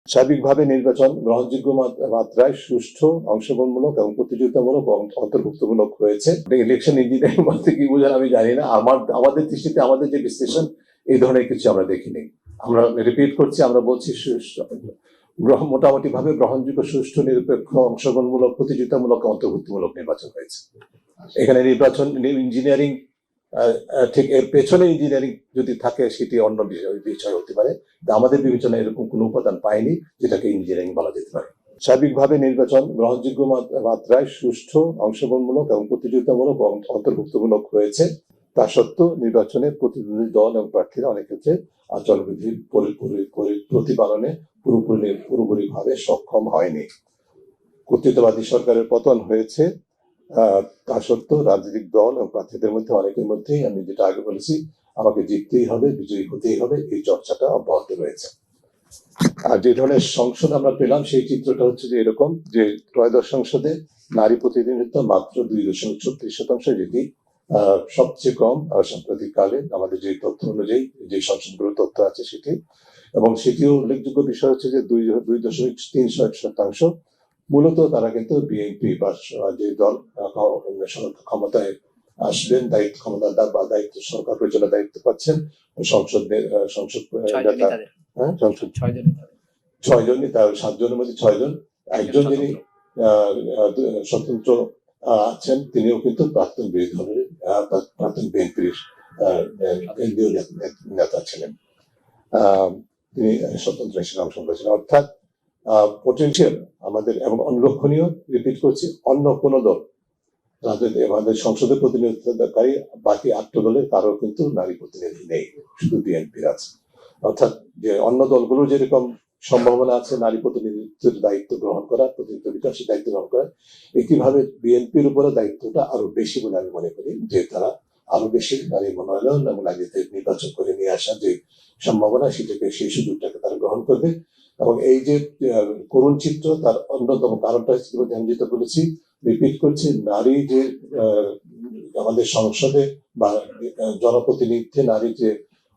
সার্বিকভাবে নির্বাচন গ্রহণযোগ্য মাত্রায় সুষ্ঠু, অংশগ্রহণমূলক এবং প্রতিযোগিতামূলক এবং অন্তর্ভুক্তমূলক হয়েছে। ইলেকশন ইঞ্জিনিয়ারিং বলতে কি বোঝেন আমি জানি না। আমাদের দৃষ্টিতে আমাদের যে বিশ্লেষণ, এই ধরনের কিছু আমরা দেখিনি। আমরা রিপিট করছি, আমরা বলছি মোটামুটি ভাবে গ্রহণযোগ্য, সুষ্ঠু, নিরপেক্ষ, অংশগ্রহণমূলক, প্রতিযোগিতামূলক, অন্তর্ভুক্তিমূলক নির্বাচন হয়েছে। এখানে নির্বাচন ইঞ্জিনিয়ারিং ঠিক এর পেছনে ইঞ্জিনিয়ারিং যদি থাকে সেটি অন্য বিষয় হতে পারে। আমাদের বিবেচনায় এরকম কোনো উপাদান পাইনি যেটাকে ইঞ্জিনিয়ারিং বলা যেতে পারে। সার্বিকভাবে নির্বাচন গ্রহণযোগ্য মাত্রায় সুষ্ঠু, অংশগ্রহণমূলক এবং প্রতিযোগিতামূলক এবং অন্তর্ভুক্তমূলক হয়েছে। তা সত্ত্বেও নির্বাচনে প্রতিদ্বন্দ্বী দল এবং প্রার্থীরা অনেক ক্ষেত্রে আচরণবিধি প্রতিপালনে পুরোপুরিভাবে সক্ষম হয়নি। কর্তৃত্ববাদী সরকারের পতন হয়েছে। তা সত্ত্বেও রাজনৈতিক দল এবং প্রার্থীদের মধ্যে অনেকের মধ্যেই, আমি যেটা আগে বলেছি, আমাকে জিততেই হবে, বিজয়ী হতেই হবে, এই চর্চাটা অব্যাহত রয়েছে। আর যে ধরনের সংসদ আমরা পেলাম সেই চিত্রটা হচ্ছে যে এরকম, যে ত্রয়োদশ সংসদে নারী প্রতিনিধিত্ব মাত্র 2.36%, যেটি সবচেয়ে কম সাম্প্রতিক কালে আমাদের যে তথ্য অনুযায়ী, যে সংসদগুলোর তথ্য আছে সেটি। এবং সেটিও উল্লেখযোগ্য বিষয় হচ্ছে যে 2.3% মূলত তারা কিন্তু বিএনপি বা যে দল ক্ষমতায় আসবেন, দায়িত্ব সরকার পরিচালনার দায়িত্ব পাচ্ছেন, সংসদ নেতা, সংসদ 6 জনই, তার 7 জনের মধ্যে 6 জন, একজন যিনি স্বতন্ত্র আছেন তিনিও কিন্তু প্রাক্তন বিরোধী দলের, প্রাক্তন বিএনপির কেন্দ্রীয় নেতা ছিলেন। তিনি স্বতন্ত্র হিসেবে অংশ করেছিলেন। অর্থাৎ পটেনশিয়াল আমাদের, এবং অনুলক্ষণীয়, রিপিট করছি, অন্য কোন দল আমাদের সংসদে প্রতিনিধিত্বকারী বাকি 8 দলের কারো কিন্তু নারী প্রতিনিধি নেই, শুধু বিএনপির আছে। অর্থাৎ যে অন্য দলগুলোর যেরকম সম্ভাবনা আছে নারী প্রতিনিধিত্বের দায়িত্ব গ্রহণ করা, প্রতিনিধিত্ব বিকাশের দায়িত্ব গ্রহণ করা, একইভাবে বিএনপির উপরে দায়িত্বটা আরো বেশি বলে আমি মনে করি, যে তারা আরো বেশি নারী মনোনয়ন এবং নারীদের নির্বাচন করে নিয়ে আসার যে সম্ভাবনা, সেটাকে, সেই সুযোগটাকে তারা গ্রহণ করবে। এবং এই যে করুণ চিত্র, তার অন্যতম কারণটা ইতিমধ্যে আমি যেটা বলেছি, রিপিট করছি, নারী যে আমাদের সংসদে বা জনপ্রতিনিধিত্বে নারী যে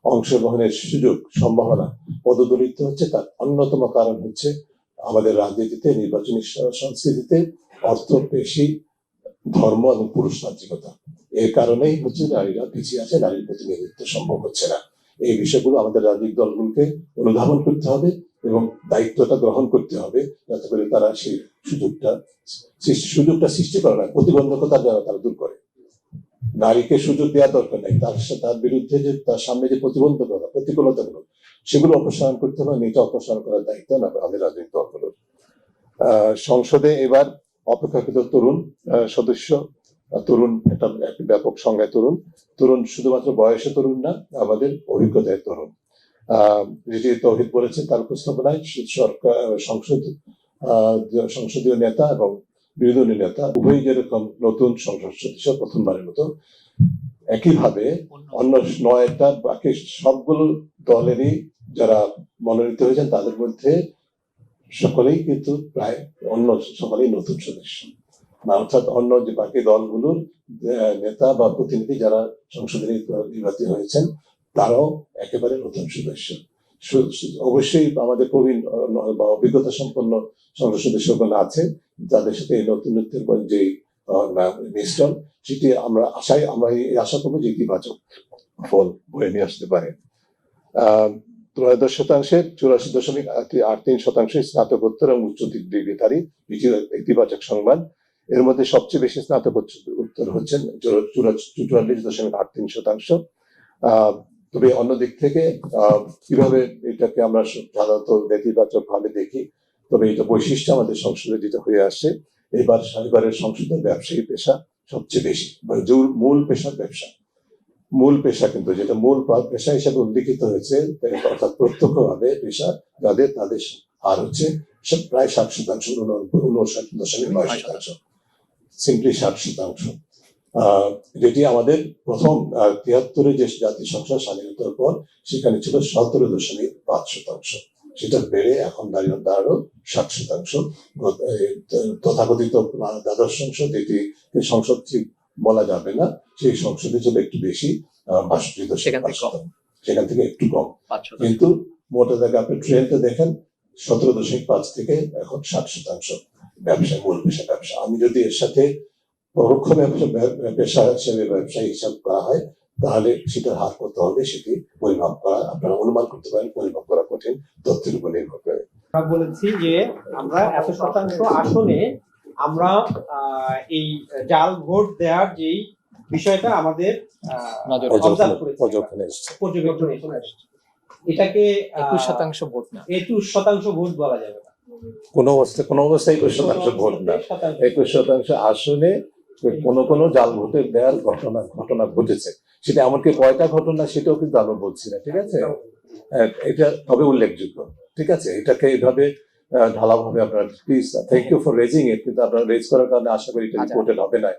অংশগ্রহণের সুযোগ, সম্ভাবনা পদদলিত হচ্ছে, তার অন্যতম কারণ হচ্ছে আমাদের রাজনীতিতে, নির্বাচনী সংস্কৃতিতে অর্থ, পেশি, ধর্ম এবং পুরুষতান্ত্রিকতা। এর কারণেই হচ্ছে নারীরা পিছিয়ে আছে, নারীর প্রতিনিধিত্ব সম্ভব হচ্ছে না। এই বিষয়গুলো আমাদের রাজনৈতিক দলগুলোকে অনুধাবন করতে হবে এবং দায়িত্বটা গ্রহণ করতে হবে, যাতে করে তারা সেই সুযোগটা সৃষ্টি করে না, প্রতিবন্ধকতা যারা তারা দূর করে। নারীকে সুযোগ দেওয়া দরকার নেই, তার বিরুদ্ধে যে, তার সামনে যে প্রতিবন্ধকতা, প্রতিকূলতাগুলো, সেগুলো অপসারণ করতে হবে। এটা অপসারণ করার দায়িত্ব না আমাদের রাজনৈতিক দলগুলোর। সংসদে এবার অপেক্ষাকৃত তরুণ সদস্য, তরুণ একটা ব্যাপক সংখ্যায় তরুণ শুধুমাত্র বয়সে তরুণ না, আমাদের অভিজ্ঞতায় তরুণ। যেটি তৌহিদ বলেছেন তার উপস্থাপনায়, সরকার, সংসদীয় নেতা এবং বিরোধী দলীয় নেতা উভয়ই যেরকম নতুন সংসদ সদস্য প্রথমবারের মতো, একইভাবে অন্য 9টা বাকি সবগুলো দলেরই যারা মনোনীত হয়েছেন তাদের মধ্যে সকলেই কিন্তু প্রায় সকলেই নতুন সদস্য। অর্থাৎ অন্য যে বাকি দলগুলোর নেতা বা প্রতিনিধি যারা সংসদে নির্বাচিত হয়েছেন তারাও একেবারে নতুন সদস্য। অবশ্যই আমাদের প্রবীণ বা অভিজ্ঞতা সম্পন্ন সংসদ সদস্যগণ আছে, যাদের সাথে এই নতুনত্বের যে মিশ্রণ, সেটি আমরা আশা করবো যে ইতিবাচক ফল বয়ে নিয়ে আসতে পারে। 13% 84.83% স্নাতকোত্তর এবং উচ্চ ডিগ্রিধারী, এটি ইতিবাচক সংবাদ। এর মধ্যে সবচেয়ে বেশি স্নাতকোত্তর হচ্ছেন 44.83%। তবে অন্য দিক থেকে কিভাবে এটাকে আমরা সাধারণত নেতিবাচক ভাবে দেখি, তবে এটা বৈশিষ্ট্য আমাদের সংসদে যেটা হয়ে আসছে, এবারের সংসদের ব্যবসায়ী পেশা সবচেয়ে বেশি, মূল পেশার ব্যবসা, মূল পেশা কিন্তু যেটা মূল পেশা হিসেবে উল্লিখিত হয়েছে, অর্থাৎ প্রত্যক্ষভাবে পেশা যাদের, তাদের হার হচ্ছে প্রায় 60%, 59.9%, সিম্পলি 60%। যেটি আমাদের প্রথম 73-এ যে জাতীয় সংসদ স্বাধীনতার পর সেখানে ছিল 17.5%, সেটা বেড়ে এখন দাঁড়ালো 60%। তথাকথিত দ্বাদশ সংসদ, যেটি সংসদ ঠিক বলা যাবে না, সেই সংসদে ছিল একটু বেশি, 62%, সেখান থেকে একটু কম। কিন্তু মোটা দাগে আপনি ট্রেনটা দেখেন, 17.5 থেকে এখন 60% ব্যবসা, মূল পেশা ব্যবসা। আমি যদি এর সাথে পরোক্ষ পেশা হিসেবে ব্যবসায়ী হিসাব করা হয়, তাহলে সেটার হার কত হবে সেটি পরিমাপ করা, আপনারা অনুমান করতে পারেন, পরিমাপ করা কঠিন, তথ্যের উপর নির্ভর করে। আমরা বলেছি যে আমরা এত শতাংশ আসনে আমরা এই জাল ভোট দেওয়ার যেই বিষয়টা আমাদের পর্যবেক্ষণে এসেছে। পর্যবেক্ষণে এসেছে, এটাকে 21% ভোট না, 21% ভোট বলা যাবে না। কোনো অবস্থায় 21% ভোট না, 21% আসনে কোনো জাল ভোটে দেওয়ার ঘটনা ঘটেছে। সেটা এমনকি কয়টা ঘটনা সেটাও কিন্তু আমরা বলছি না, ঠিক আছে? এটা তবে উল্লেখযোগ্য, ঠিক আছে? এটাকে এইভাবে ঢালাভাবে আপনারা please, thank you for raising it, কিন্তু আপনারা রেজ করার কারণে আশা করি এটা রিপোর্টেড হবে না।